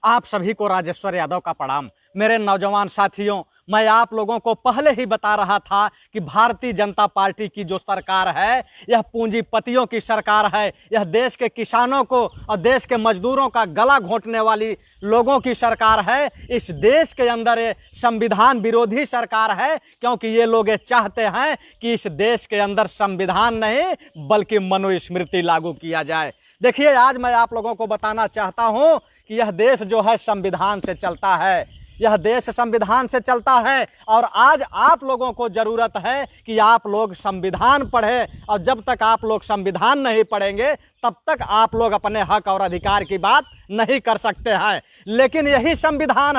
आप सभी को राजेश्वर यादव का प्रणाम। मेरे नौजवान साथियों, मैं आप लोगों को पहले ही बता रहा था कि भारतीय जनता पार्टी की जो सरकार है यह पूंजीपतियों की सरकार है। यह देश के किसानों को और देश के मजदूरों का गला घोंटने वाली लोगों की सरकार है। इस देश के अंदर ये संविधान विरोधी सरकार है, क्योंकि ये लोग ये चाहते हैं कि इस देश के अंदर संविधान नहीं बल्कि मनुस्मृति लागू किया जाए। देखिए, आज मैं आप लोगों को बताना चाहता हूं कि यह देश जो है संविधान से चलता है। यह देश संविधान से चलता है और आज आप लोगों को जरूरत है कि आप लोग संविधान पढ़ें, और जब तक आप लोग संविधान नहीं पढ़ेंगे तब तक आप लोग अपने हक और अधिकार की बात नहीं कर सकते हैं। लेकिन यही संविधान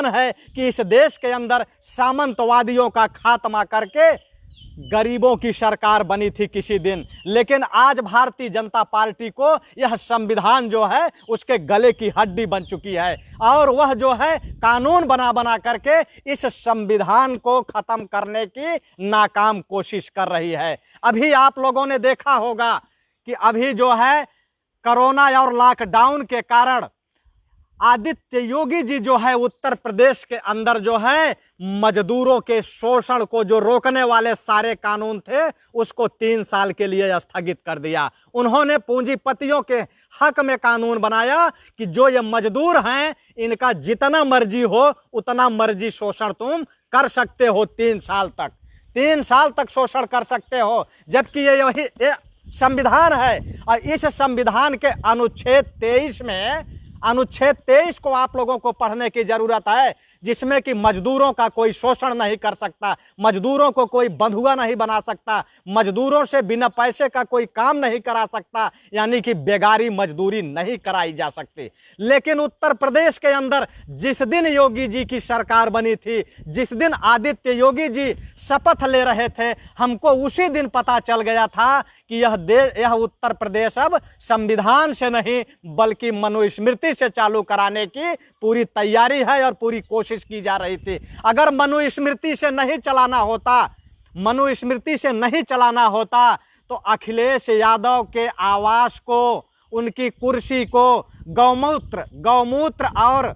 है कि इस देश के अंदर सामंतवादियों का खात्मा करके गरीबों की सरकार बनी थी किसी दिन। लेकिन आज भारतीय जनता पार्टी को यह संविधान जो है उसके गले की हड्डी बन चुकी है, और वह जो है कानून बना बना करके इस संविधान को खत्म करने की नाकाम कोशिश कर रही है। अभी आप लोगों ने देखा होगा कि अभी जो है कोरोना और लॉकडाउन के कारण आदित्य योगी जी जो है उत्तर प्रदेश के अंदर जो है मजदूरों के शोषण को जो रोकने वाले सारे कानून थे उसको 3 साल के लिए स्थगित कर दिया। उन्होंने पूंजीपतियों के हक में कानून बनाया कि जो ये मजदूर हैं इनका जितना मर्जी हो उतना मर्जी शोषण तुम कर सकते हो। 3 साल तक शोषण कर सकते हो, जबकि ये संविधान है। और इस संविधान के अनुच्छेद 23 को आप लोगों को पढ़ने की जरूरत है, जिसमें कि मजदूरों का कोई शोषण नहीं कर सकता, मजदूरों को कोई बंधुआ नहीं बना सकता, मजदूरों से बिना पैसे का कोई काम नहीं करा सकता, यानी कि बेगारी मजदूरी नहीं कराई जा सकती। लेकिन उत्तर प्रदेश के अंदर जिस दिन योगी जी की सरकार बनी थी, जिस दिन आदित्य योगी जी शपथ ले रहे थे, हमको उसी दिन पता चल गया था कि यह उत्तर प्रदेश अब संविधान से नहीं बल्कि मनुस्मृति से चालू कराने की पूरी तैयारी है और पूरी कोशिश की जा रही थी। अगर मनुस्मृति से नहीं चलाना होता तो अखिलेश यादव के आवास को, उनकी कुर्सी को गौमूत्र और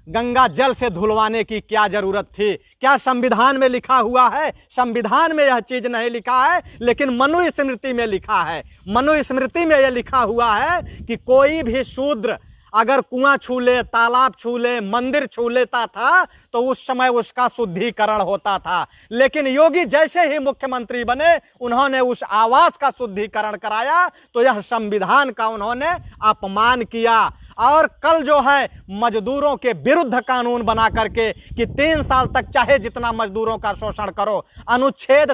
गंगा जल से धुलवाने की क्या जरूरत थी? क्या संविधान में लिखा हुआ है? संविधान में यह चीज नहीं लिखा है, लेकिन मनुस्मृति में लिखा है। मनुस्मृति में यह लिखा हुआ है कि कोई भी शूद्र अगर कुआं छू ले, तालाब छू ले, मंदिर छू लेता था तो उस समय उसका शुद्धिकरण होता था। लेकिन योगी जैसे ही मुख्यमंत्री बने उन्होंने उस आवास का शुद्धिकरण कराया, तो यह संविधान का उन्होंने अपमान किया। और कल जो है मजदूरों के विरुद्ध कानून बना करके कि 3 साल तक चाहे जितना मजदूरों का शोषण करो, अनुच्छेद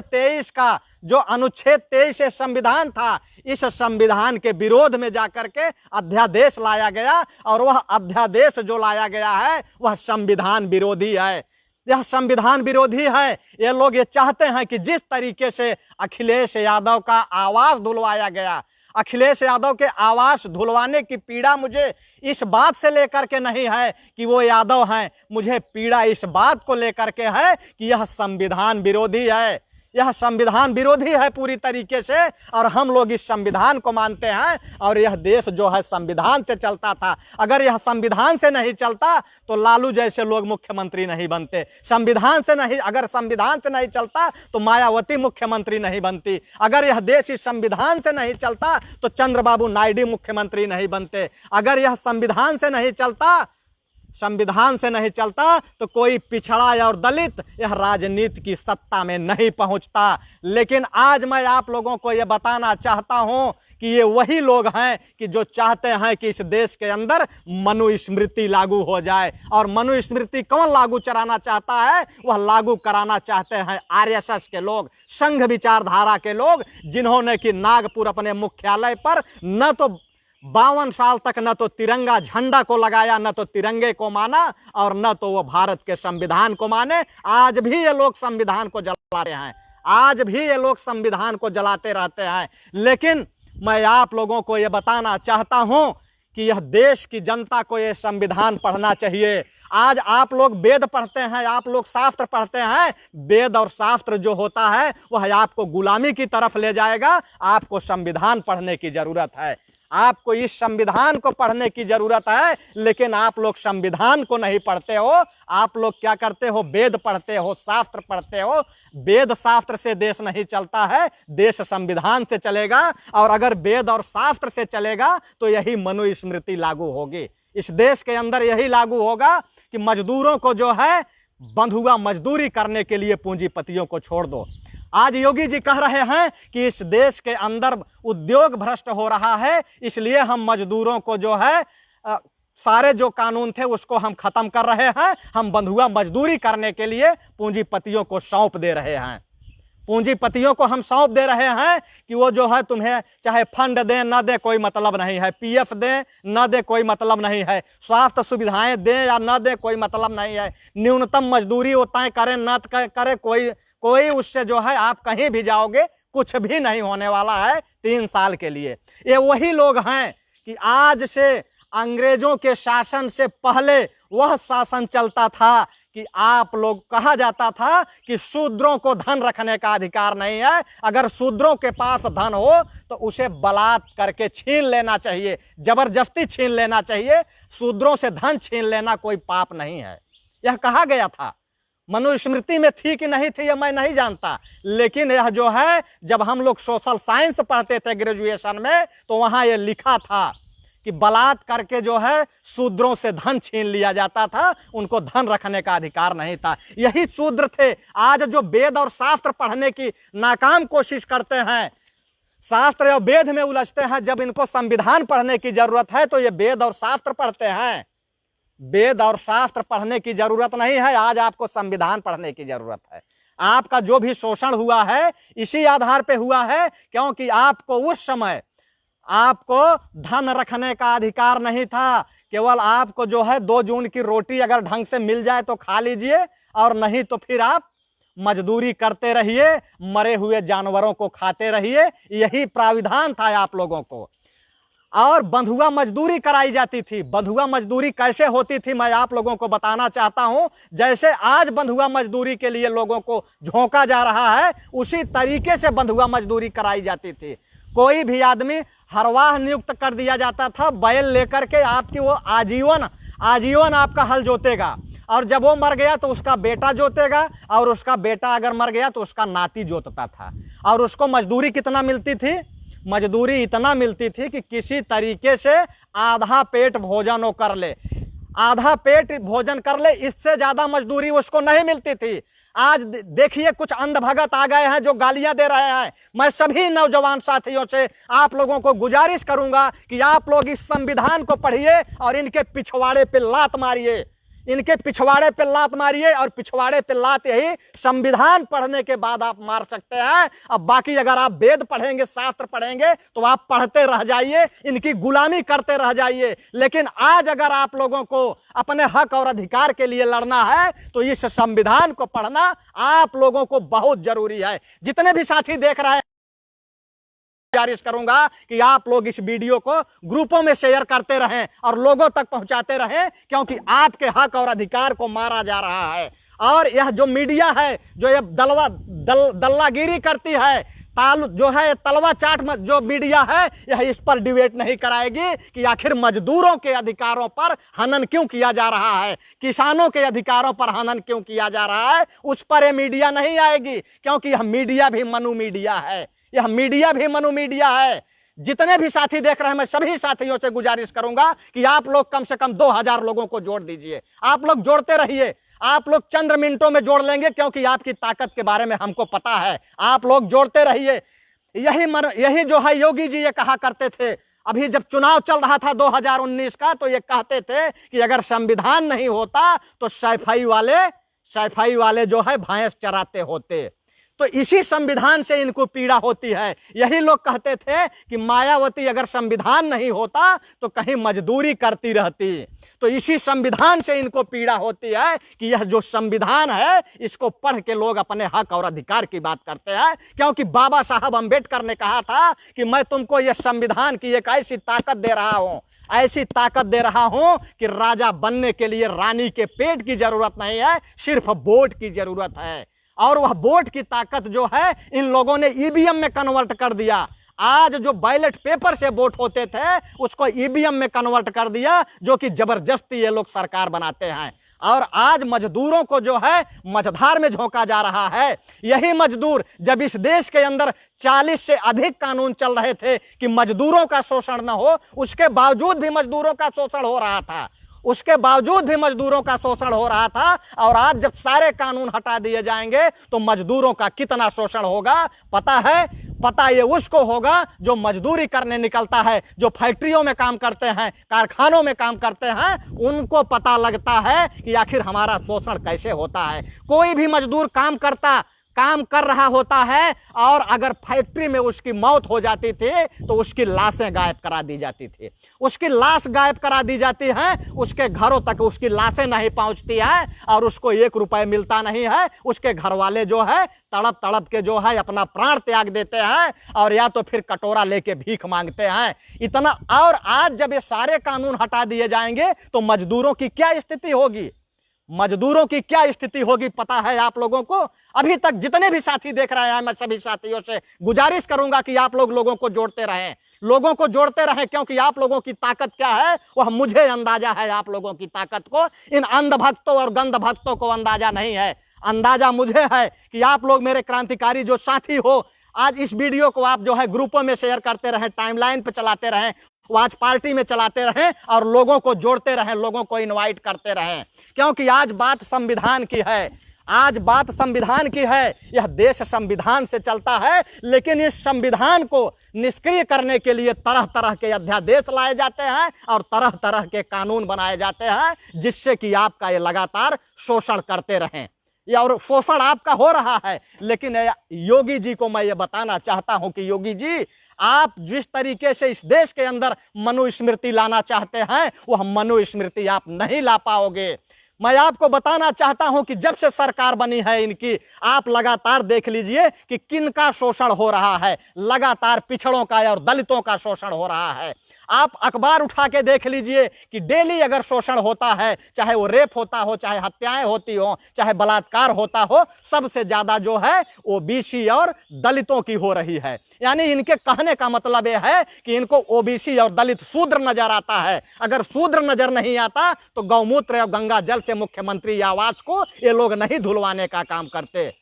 23 संविधान था, इस संविधान के विरोध में जाकर के अध्यादेश लाया गया, और वह अध्यादेश जो लाया गया है वह संविधान विरोधी है। यह संविधान विरोधी है। ये लोग ये चाहते हैं कि जिस तरीके से अखिलेश यादव का आवास धुलवाया गया, अखिलेश यादव के आवास धुलवाने की पीड़ा मुझे इस बात से लेकर के नहीं है कि वो यादव हैं, मुझे पीड़ा इस बात को लेकर के है कि यह संविधान विरोधी है। यह संविधान विरोधी है पूरी तरीके से, और हम लोग इस संविधान को मानते हैं, और यह देश जो है संविधान से चलता था। अगर यह संविधान से नहीं चलता तो लालू जैसे लोग मुख्यमंत्री नहीं बनते। अगर संविधान से नहीं चलता तो मायावती मुख्यमंत्री नहीं बनती। अगर यह देश इस संविधान से नहीं चलता तो चंद्रबाबू नायडू मुख्यमंत्री नहीं बनते। अगर यह संविधान से नहीं चलता तो कोई पिछड़ा और दलित यह राजनीति की सत्ता में नहीं पहुंचता। लेकिन आज मैं आप लोगों को यह बताना चाहता हूं कि ये वही लोग हैं कि जो चाहते हैं कि इस देश के अंदर मनुस्मृति लागू हो जाए। और मनुस्मृति कौन लागू कराना चाहता है? वह लागू कराना चाहते हैं आरएसएस के लोग, संघ विचारधारा के लोग, जिन्होंने कि नागपुर अपने मुख्यालय पर न तो 52 साल तक न तो तिरंगा झंडा को लगाया, न तो तिरंगे को माना, और न तो वो भारत के संविधान को माने। आज भी ये लोग संविधान को जलाते रहते हैं। लेकिन मैं आप लोगों को ये बताना चाहता हूं कि यह देश की जनता को ये संविधान पढ़ना चाहिए। आज आप लोग वेद पढ़ते हैं, आप लोग शास्त्र पढ़ते हैं। वेद और शास्त्र जो होता है वह आपको गुलामी की तरफ ले जाएगा। आपको संविधान पढ़ने की जरूरत है। आपको इस संविधान को पढ़ने की जरूरत है, लेकिन आप लोग संविधान को नहीं पढ़ते हो। आप लोग क्या करते हो? वेद पढ़ते हो, शास्त्र पढ़ते हो। वेद शास्त्र से देश नहीं चलता है, देश संविधान से चलेगा। और अगर वेद और शास्त्र से चलेगा तो यही मनुस्मृति लागू होगी। इस देश के अंदर यही लागू होगा कि मजदूरों को जो है बंधुआ मजदूरी करने के लिए पूंजीपतियों को छोड़ दो। आज योगी जी कह रहे हैं कि इस देश के अंदर उद्योग भ्रष्ट हो रहा है, इसलिए हम मजदूरों को जो है सारे जो कानून थे उसको हम खत्म कर रहे हैं। हम बंधुआ मजदूरी करने के लिए पूंजीपतियों को सौंप दे रहे हैं। पूंजीपतियों को हम सौंप दे रहे हैं कि वो जो है तुम्हें चाहे फंड दें न दे कोई मतलब नहीं है, पीएफ दें न दे कोई मतलब नहीं है, स्वास्थ्य सुविधाएं दें या न दे कोई मतलब नहीं है, न्यूनतम मजदूरी वो तय करें न करे कोई उससे जो है आप कहीं भी जाओगे कुछ भी नहीं होने वाला है 3 साल के लिए। ये वही लोग हैं कि आज से अंग्रेजों के शासन से पहले वह शासन चलता था कि आप लोग कहा जाता था कि शूद्रों को धन रखने का अधिकार नहीं है। अगर शूद्रों के पास धन हो तो उसे बलात् करके छीन लेना चाहिए, जबरदस्ती छीन लेना चाहिए। शूद्रों से धन छीन लेना कोई पाप नहीं है, यह कहा गया था। मनुस्मृति में थी कि नहीं थी यह मैं नहीं जानता, लेकिन यह जो है जब हम लोग सोशल साइंस पढ़ते थे ग्रेजुएशन में तो वहां यह लिखा था कि बलात् करके जो है शूद्रों से धन छीन लिया जाता था, उनको धन रखने का अधिकार नहीं था। यही शूद्र थे। आज जो वेद और शास्त्र पढ़ने की नाकाम कोशिश करते हैं, शास्त्र और वेद में उलझते हैं, जब इनको संविधान पढ़ने की जरूरत है तो ये वेद और शास्त्र पढ़ते हैं। वेद और शास्त्र पढ़ने की जरूरत नहीं है, आज आपको संविधान पढ़ने की जरूरत है। आपका जो भी शोषण हुआ है इसी आधार पे हुआ है, क्योंकि आपको उस समय आपको धन रखने का अधिकार नहीं था। केवल आपको जो है 2 जून की रोटी अगर ढंग से मिल जाए तो खा लीजिए, और नहीं तो फिर आप मजदूरी करते रहिए, मरे हुए जानवरों को खाते रहिए। यही प्राविधान था आप लोगों को। और बंधुआ मजदूरी कराई जाती थी। बंधुआ मजदूरी कैसे होती थी मैं आप लोगों को बताना चाहता हूं। जैसे आज बंधुआ मजदूरी के लिए लोगों को झोंका जा रहा है, उसी तरीके से बंधुआ मजदूरी कराई जाती थी। कोई भी आदमी हरवाह नियुक्त कर दिया जाता था, बैल लेकर के आपकी वो आजीवन आपका हल जोतेगा, और जब वो मर गया तो उसका बेटा जोतेगा, और उसका बेटा अगर मर गया तो उसका नाती जोतता था। और उसको मजदूरी कितना मिलती थी? मजदूरी इतना मिलती थी कि किसी तरीके से आधा पेट भोजन वो कर ले, आधा पेट भोजन कर ले, इससे ज्यादा मजदूरी उसको नहीं मिलती थी। आज देखिए कुछ अंधभगत आ गए हैं जो गालियां दे रहे हैं। मैं सभी नौजवान साथियों से आप लोगों को गुजारिश करूंगा कि आप लोग इस संविधान को पढ़िए और इनके पिछवाड़े पे लात मारिए, इनके पिछवाड़े पे लात मारिए। और पिछवाड़े पे लात यही संविधान पढ़ने के बाद आप मार सकते हैं। अब बाकी अगर आप वेद पढ़ेंगे, शास्त्र पढ़ेंगे तो आप पढ़ते रह जाइए, इनकी गुलामी करते रह जाइए। लेकिन आज अगर आप लोगों को अपने हक और अधिकार के लिए लड़ना है तो इस संविधान को पढ़ना आप लोगों को बहुत जरूरी है। जितने भी साथी देख रहे हैं, गुजारिश करूंगा कि आप लोग इस वीडियो को ग्रुपों में शेयर करते रहें और लोगों तक पहुंचाते रहें, क्योंकि आपके हक और अधिकार को मारा जा रहा है। और यह जो मीडिया है जो ये दल्लागिरी करती है, जो है तलवा चाट जो मीडिया है, यह इस पर डिबेट नहीं कराएगी कि आखिर मजदूरों के अधिकारों पर हनन क्यों किया जा रहा है, किसानों के अधिकारों पर हनन क्यों किया जा रहा है। उस पर यह मीडिया नहीं आएगी, क्योंकि यह मीडिया भी मनु मीडिया है, यह मीडिया भी मनु मीडिया है। जितने भी साथी देख रहे हैं, मैं सभी साथियों से गुजारिश करूंगा कि आप लोग कम से कम 2000 लोगों को जोड़ दीजिए। आप लोग जोड़ते रहिए, आप लोग चंद मिनटों में जोड़ लेंगे, क्योंकि आपकी ताकत के बारे में हमको पता है। आप लोग जोड़ते रहिए। यही जो है योगी जी ये कहा करते थे। अभी जब चुनाव चल रहा था 2019 का, तो ये कहते थे कि अगर संविधान नहीं होता तो सफाई वाले जो है भैंस चराते होते। तो इसी संविधान से इनको पीड़ा होती है। यही लोग कहते थे कि मायावती अगर संविधान नहीं होता तो कहीं मजदूरी करती रहती। तो इसी संविधान से इनको पीड़ा होती है कि यह जो संविधान है इसको पढ़ के लोग अपने हक और अधिकार की बात करते हैं। क्योंकि बाबा साहब अम्बेडकर ने कहा था कि मैं तुमको यह संविधान की एक ऐसी ताकत दे रहा हूं, ऐसी ताकत दे रहा हूं कि राजा बनने के लिए रानी के पेट की जरूरत नहीं है, सिर्फ वोट की जरूरत है। और वह वोट की ताकत जो है इन लोगों ने ईवीएम में कन्वर्ट कर दिया। आज जो बैलेट पेपर से वोट होते थे उसको ईवीएम में कन्वर्ट कर दिया, जो कि जबरदस्ती ये लोग सरकार बनाते हैं। और आज मजदूरों को जो है मझधार में झोंका जा रहा है। यही मजदूर जब इस देश के अंदर 40 से अधिक कानून चल रहे थे कि मजदूरों का शोषण न हो, उसके बावजूद भी मजदूरों का शोषण हो रहा था, उसके बावजूद भी मजदूरों का शोषण हो रहा था। और आज जब सारे कानून हटा दिए जाएंगे तो मजदूरों का कितना शोषण होगा पता है? पता ये उसको होगा जो मजदूरी करने निकलता है, जो फैक्ट्रियों में काम करते हैं, कारखानों में काम करते हैं, उनको पता लगता है कि आखिर हमारा शोषण कैसे होता है। कोई भी मजदूर काम कर रहा होता है और अगर फैक्ट्री में उसकी मौत हो जाती थी तो उसकी लाशें गायब करा दी जाती थी, उसकी लाश गायब करा दी जाती है, उसके घरों तक उसकी लाशें नहीं पहुंचती है और उसको 1 रुपए मिलता नहीं है। उसके घर वाले जो है तड़प तड़प के जो है अपना प्राण त्याग देते हैं और या तो फिर कटोरा लेके भीख मांगते हैं। इतना। और आज जब ये सारे कानून हटा दिए जाएंगे तो मजदूरों की क्या स्थिति होगी? मजदूरों की क्या स्थिति होगी पता है आप लोगों को? अभी तक जितने भी साथी देख रहे हैं, मैं सभी साथियों से गुजारिश करूंगा कि आप लोगों को जोड़ते रहें, लोगों को जोड़ते रहें, क्योंकि आप लोगों की ताकत क्या है वह मुझे अंदाजा है। आप लोगों की ताकत को इन अंध भक्तों और गंध भक्तों को अंदाजा नहीं है। अंदाजा मुझे है कि आप लोग मेरे क्रांतिकारी जो साथी हो, आज इस वीडियो को आप जो है ग्रुपों में शेयर करते रहें, टाइमलाइन पे चलाते रहें, आज पार्टी में चलाते रहें और लोगों को जोड़ते रहें, लोगों को इनवाइट करते रहें, क्योंकि आज बात संविधान की है। आज बात संविधान की है। यह देश संविधान से चलता है, लेकिन इस संविधान को निष्क्रिय करने के लिए तरह तरह के अध्यादेश लाए जाते हैं और तरह तरह के कानून बनाए जाते हैं, जिससे कि आपका ये लगातार शोषण करते रहें। और शोषण आपका हो रहा है। लेकिन योगी जी को मैं ये बताना चाहता हूं कि योगी जी, आप जिस तरीके से इस देश के अंदर मनुस्मृति लाना चाहते हैं वह मनुस्मृति आप नहीं ला पाओगे। मैं आपको बताना चाहता हूं कि जब से सरकार बनी है इनकी, आप लगातार देख लीजिए कि किनका शोषण हो रहा है। लगातार पिछड़ों का और दलितों का शोषण हो रहा है। आप अखबार उठा के देख लीजिए कि डेली अगर शोषण होता है, चाहे वो रेप होता हो, चाहे हत्याएं होती हो, चाहे बलात्कार होता हो, सबसे ज्यादा जो है ओबीसी और दलितों की हो रही है। यानी इनके कहने का मतलब यह है कि इनको ओबीसी और दलित शूद्र नजर आता है। अगर शूद्र नजर नहीं आता तो गौमूत्र और गंगा जल से मुख्यमंत्री आवास को ये लोग नहीं धुलवाने का काम करते।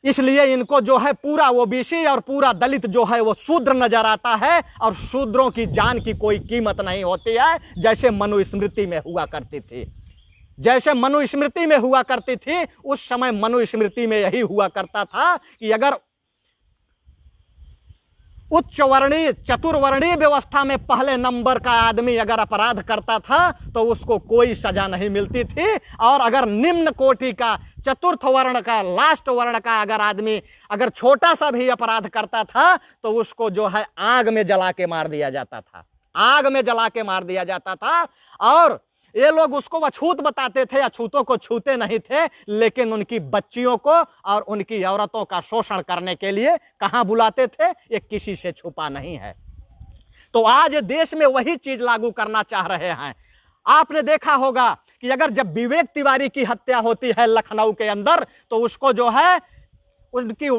इसलिए इनको जो है पूरा ओबीसी और पूरा दलित जो है वो शूद्र नजर आता है और शूद्रों की जान की कोई कीमत नहीं होती है, जैसे मनुस्मृति में हुआ करती थी। जैसे मनुस्मृति में हुआ करती थी, उस समय मनुस्मृति में यही हुआ करता था कि अगर उच्च वर्णीय चतुर्वर्णीय व्यवस्था में पहले नंबर का आदमी अगर अपराध करता था तो उसको कोई सजा नहीं मिलती थी, और अगर निम्न कोटि का चतुर्थ वर्ण का लास्ट वर्ण का अगर आदमी अगर छोटा सा भी अपराध करता था तो उसको जो है आग में जला के मार दिया जाता था। आग में जला के मार दिया जाता था। और ये लोग उसको अछूत बताते थे, अछूतों को छूते नहीं थे, लेकिन उनकी बच्चियों को और उनकी औरतों का शोषण करने के लिए कहां बुलाते थे, ये किसी से छुपा नहीं है। तो आज देश में वही चीज लागू करना चाह रहे हैं। आपने देखा होगा कि अगर जब विवेक तिवारी की हत्या होती है लखनऊ के अंदर, तो उसको जो है उनकी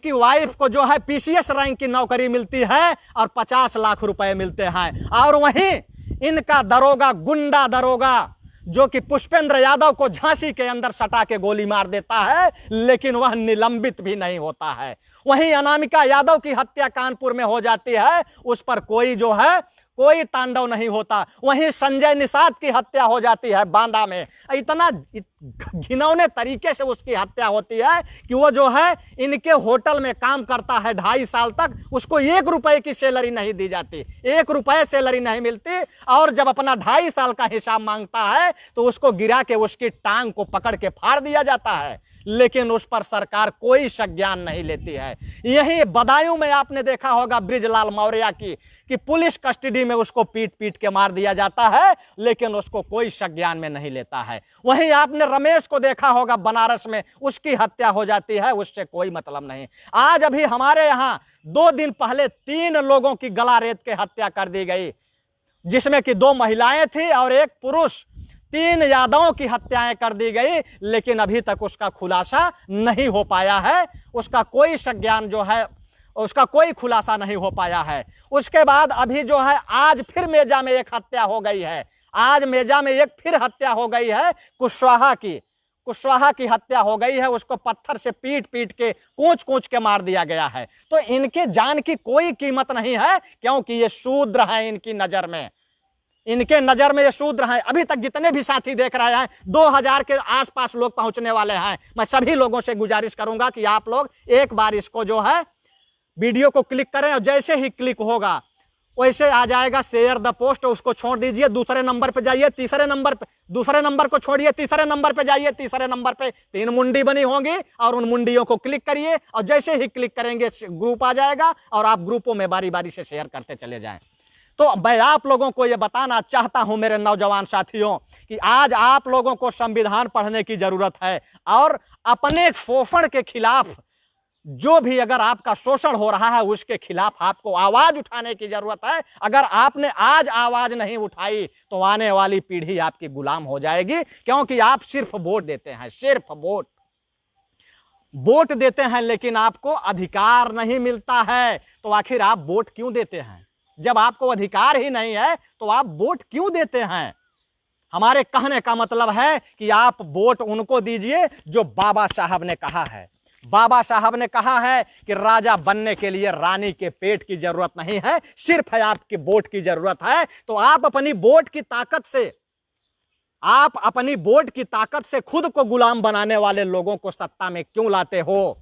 वाइफ को जो है पीसीएस रैंक की नौकरी मिलती है और 50 लाख रुपए मिलते हैं। और वहीं इनका दरोगा, गुंडा दरोगा, जो कि पुष्पेंद्र यादव को झांसी के अंदर सटा के गोली मार देता है, लेकिन वह निलंबित भी नहीं होता है। वहीं अनामिका यादव की हत्या कानपुर में हो जाती है, उस पर कोई जो है कोई तांडव नहीं होता। वहीं संजय निषाद की हत्या हो जाती है बांदा में, इतना घिनौने तरीके से उसकी हत्या होती है कि वो जो है इनके होटल में काम करता है 2.5 साल तक, उसको 1 रुपए की सैलरी नहीं दी जाती, 1 रुपए सैलरी नहीं मिलती। और जब अपना 2.5 साल का हिसाब मांगता है तो उसको गिरा के उसकी टांग को पकड़ के फाड़ दिया जाता है, लेकिन उस पर सरकार कोई संज्ञान नहीं लेती है। यही बदायूं में आपने देखा होगा बृजलाल मौर्य की, कि पुलिस कस्टडी में उसको पीट पीट के मार दिया जाता है, लेकिन उसको कोई संज्ञान में नहीं लेता है। वहीं आपने रमेश को देखा होगा बनारस में, उसकी हत्या हो जाती है, उससे कोई मतलब नहीं। आज अभी हमारे यहाँ 2 दिन पहले 3 लोगों की गला रेत के हत्या कर दी गई, जिसमें कि 2 महिलाएं थी और 1 पुरुष। 3 यादवों की हत्याएं कर दी गई, लेकिन अभी तक उसका खुलासा नहीं हो पाया है। उसका कोई संज्ञान जो है उसका कोई खुलासा नहीं हो पाया है। उसके बाद अभी जो है आज फिर मेजा में एक हत्या हो गई है, आज मेजा में एक फिर हत्या हो गई है कुशवाहा की हत्या हो गई है। उसको पत्थर से पीट पीट के कूच कूच के मार दिया गया है। तो इनके जान की कोई कीमत नहीं है, क्योंकि ये शूद्र हैं इनकी नजर में, इनके नजर में ये शूद्र हैं। अभी तक जितने भी साथी देख रहे हैं 2000 के आसपास लोग पहुंचने वाले हैं। मैं सभी लोगों से गुजारिश करूंगा कि आप लोग एक बार इसको जो है वीडियो को क्लिक करें, और जैसे ही क्लिक होगा वैसे आ जाएगा शेयर द पोस्ट, उसको छोड़ दीजिए, दूसरे नंबर पे जाइए, तीसरे नंबर पे, दूसरे नंबर को छोड़िए, तीसरे नंबर पे जाइए, तीसरे नंबर पे 3 मुंडी बनी होंगी और उन मुंडियों को क्लिक करिए, और जैसे ही क्लिक करेंगे ग्रुप आ जाएगा और आप ग्रुपों में बारी बारी से शेयर करते चले जाएं। तो मैं आप लोगों को यह बताना चाहता हूं मेरे नौजवान साथियों कि आज आप लोगों को संविधान पढ़ने की जरूरत है, और अपने शोषण के खिलाफ, जो भी अगर आपका शोषण हो रहा है उसके खिलाफ आपको आवाज उठाने की जरूरत है। अगर आपने आज आवाज नहीं उठाई तो आने वाली पीढ़ी आपकी गुलाम हो जाएगी, क्योंकि आप सिर्फ वोट देते हैं, सिर्फ वोट देते हैं, लेकिन आपको अधिकार नहीं मिलता है। तो आखिर आप वोट क्यों देते हैं? जब आपको अधिकार ही नहीं है तो आप वोट क्यों देते हैं? हमारे कहने का मतलब है कि आप वोट उनको दीजिए जो बाबा साहब ने कहा है। बाबा साहब ने कहा है कि राजा बनने के लिए रानी के पेट की जरूरत नहीं है, सिर्फ है आपकी वोट की जरूरत है। तो आप अपनी वोट की ताकत से खुद को गुलाम बनाने वाले लोगों को सत्ता में क्यों लाते हो?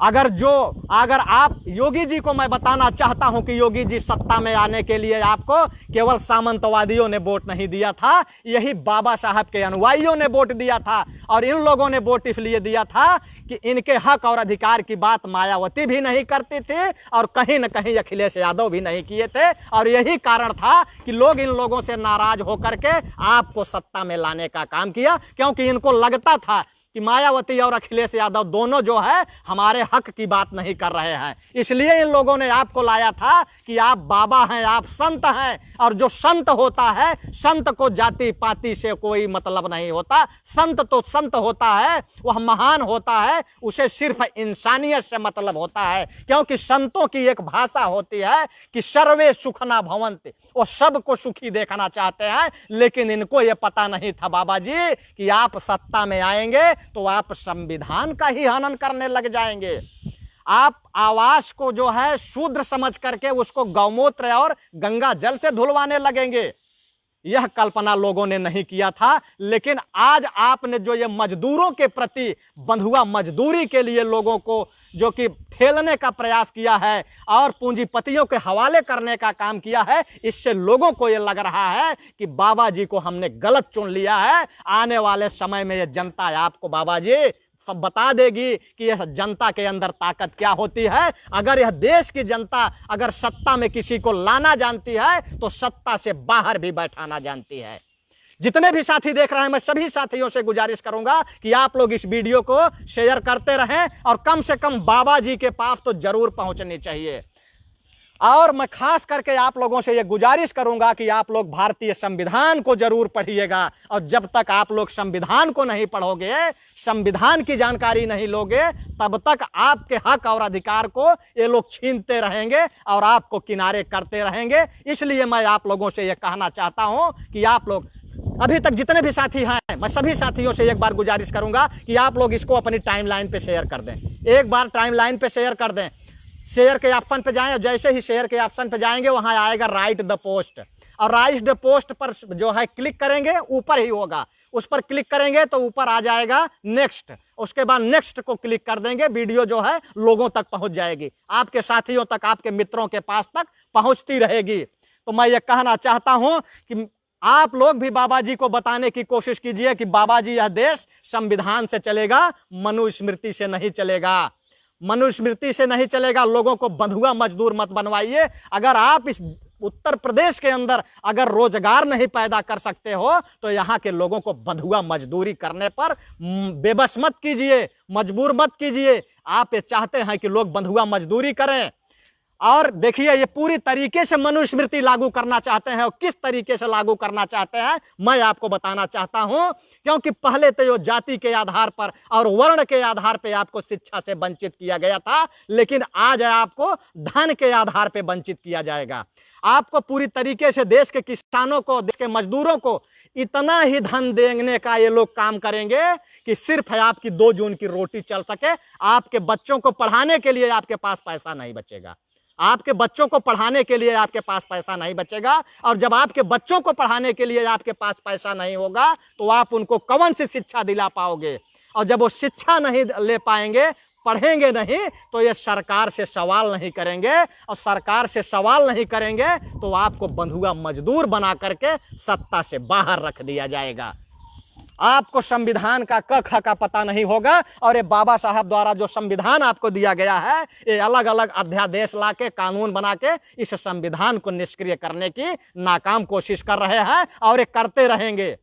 अगर आप योगी जी को मैं बताना चाहता हूं कि योगी जी सत्ता में आने के लिए आपको केवल सामंतवादियों ने वोट नहीं दिया था, यही बाबा साहब के अनुयायियों ने वोट दिया था। और इन लोगों ने वोट इसलिए दिया था कि इनके हक और अधिकार की बात मायावती भी नहीं करती थी और कहीं न कहीं अखिलेश यादव भी नहीं किए थे। और यही कारण था कि लोग इन लोगों से नाराज होकर के आपको सत्ता में लाने का काम किया, क्योंकि इनको लगता था कि मायावती और अखिलेश यादव दोनों जो है हमारे हक की बात नहीं कर रहे हैं। इसलिए इन लोगों ने आपको लाया था कि आप बाबा हैं, आप संत हैं, और जो संत होता है, संत को जाति पाति से कोई मतलब नहीं होता। संत तो संत होता है, वह महान होता है, उसे सिर्फ इंसानियत से मतलब होता है। क्योंकि संतों की एक भाषा होती है कि सर्वे सुखना भवन्ति, वो सबको सुखी देखना चाहते हैं। लेकिन इनको ये पता नहीं था बाबा जी कि आप सत्ता में आएंगे तो आप संविधान का ही हनन करने लग जाएंगे। आप आवास को जो है शूद्र समझ करके उसको गौमूत्र और गंगा जल से धुलवाने लगेंगे। यह कल्पना लोगों ने नहीं किया था। लेकिन आज आपने जो ये मजदूरों के प्रति बंधुआ मजदूरी के लिए लोगों को जो कि ठेलने का प्रयास किया है और पूंजीपतियों के हवाले करने का काम किया है, इससे लोगों को यह लग रहा है कि बाबा जी को हमने गलत चुन लिया है। आने वाले समय में यह जनता आपको बाबा जी सब बता देगी कि यह जनता के अंदर ताकत क्या होती है। अगर यह देश की जनता अगर सत्ता में किसी को लाना जानती है तो सत्ता से बाहर भी बैठाना जानती है। जितने भी साथी देख रहे हैं, मैं सभी साथियों से गुजारिश करूंगा कि आप लोग इस वीडियो को शेयर करते रहें और कम से कम बाबा जी के पास तो जरूर पहुंचनी चाहिए। और मैं खास करके आप लोगों से यह गुजारिश करूंगा कि आप लोग भारतीय संविधान को जरूर पढ़िएगा। और जब तक आप लोग संविधान को नहीं पढ़ोगे, संविधान की जानकारी नहीं लोगे, तब तक आपके हक और अधिकार को ये लोग छीनते रहेंगे और आपको किनारे करते रहेंगे। इसलिए मैं आप लोगों से यह कहना चाहता हूं कि आप लोग अभी तक जितने भी साथी हैं, मैं सभी साथियों से एक बार गुजारिश करूंगा कि आप लोग इसको अपनी टाइमलाइन पे शेयर कर दें। एक बार टाइमलाइन पे शेयर कर दें, शेयर के ऑप्शन पे जाएं और जैसे ही शेयर के ऑप्शन पे जाएंगे वहां आएगा राइट द पोस्ट, और राइट द पोस्ट पर जो है क्लिक करेंगे, ऊपर ही होगा, उस पर क्लिक करेंगे तो ऊपर आ जाएगा नेक्स्ट। उसके बाद नेक्स्ट को क्लिक कर देंगे, वीडियो जो है लोगों तक पहुंच जाएगी, आपके साथियों तक, आपके मित्रों के पास तक पहुंचती रहेगी। तो मैं ये कहना चाहता हूं कि आप लोग भी बाबा जी को बताने की कोशिश कीजिए कि बाबा जी यह देश संविधान से चलेगा, मनुस्मृति से नहीं चलेगा, मनुस्मृति से नहीं चलेगा। लोगों को बंधुआ मजदूर मत बनवाइए। अगर आप इस उत्तर प्रदेश के अंदर अगर रोजगार नहीं पैदा कर सकते हो तो यहाँ के लोगों को बंधुआ मजदूरी करने पर बेबस मत कीजिए, मजबूर मत कीजिए। आप ये चाहते हैं कि लोग बंधुआ मजदूरी करें और देखिए ये पूरी तरीके से मनुस्मृति लागू करना चाहते हैं, और किस तरीके से लागू करना चाहते हैं मैं आपको बताना चाहता हूं। क्योंकि पहले तो ये जाति के आधार पर और वर्ण के आधार पर आपको शिक्षा से वंचित किया गया था, लेकिन आज आपको धन के आधार पर वंचित किया जाएगा। आपको पूरी तरीके से देश के किसानों को, देश के मजदूरों को इतना ही धन देने का ये लोग काम करेंगे कि सिर्फ आपकी 2 जून की रोटी चल सके। आपके बच्चों को पढ़ाने के लिए आपके पास पैसा नहीं बचेगा, आपके बच्चों को पढ़ाने के लिए आपके पास पैसा नहीं बचेगा। और जब आपके बच्चों को पढ़ाने के लिए आपके पास पैसा नहीं होगा तो आप उनको कौन सी शिक्षा दिला पाओगे? और जब वो शिक्षा नहीं ले पाएंगे, पढ़ेंगे नहीं, तो ये सरकार से सवाल नहीं करेंगे, और सरकार से सवाल नहीं करेंगे तो आपको बंधुआ मजदूर बना करके सत्ता से बाहर रख दिया जाएगा। आपको संविधान का क ख का पता नहीं होगा, और ये बाबा साहब द्वारा जो संविधान आपको दिया गया है, ये अलग अलग अध्यादेश लाके, कानून बना के इस संविधान को निष्क्रिय करने की नाकाम कोशिश कर रहे हैं, और ये करते रहेंगे।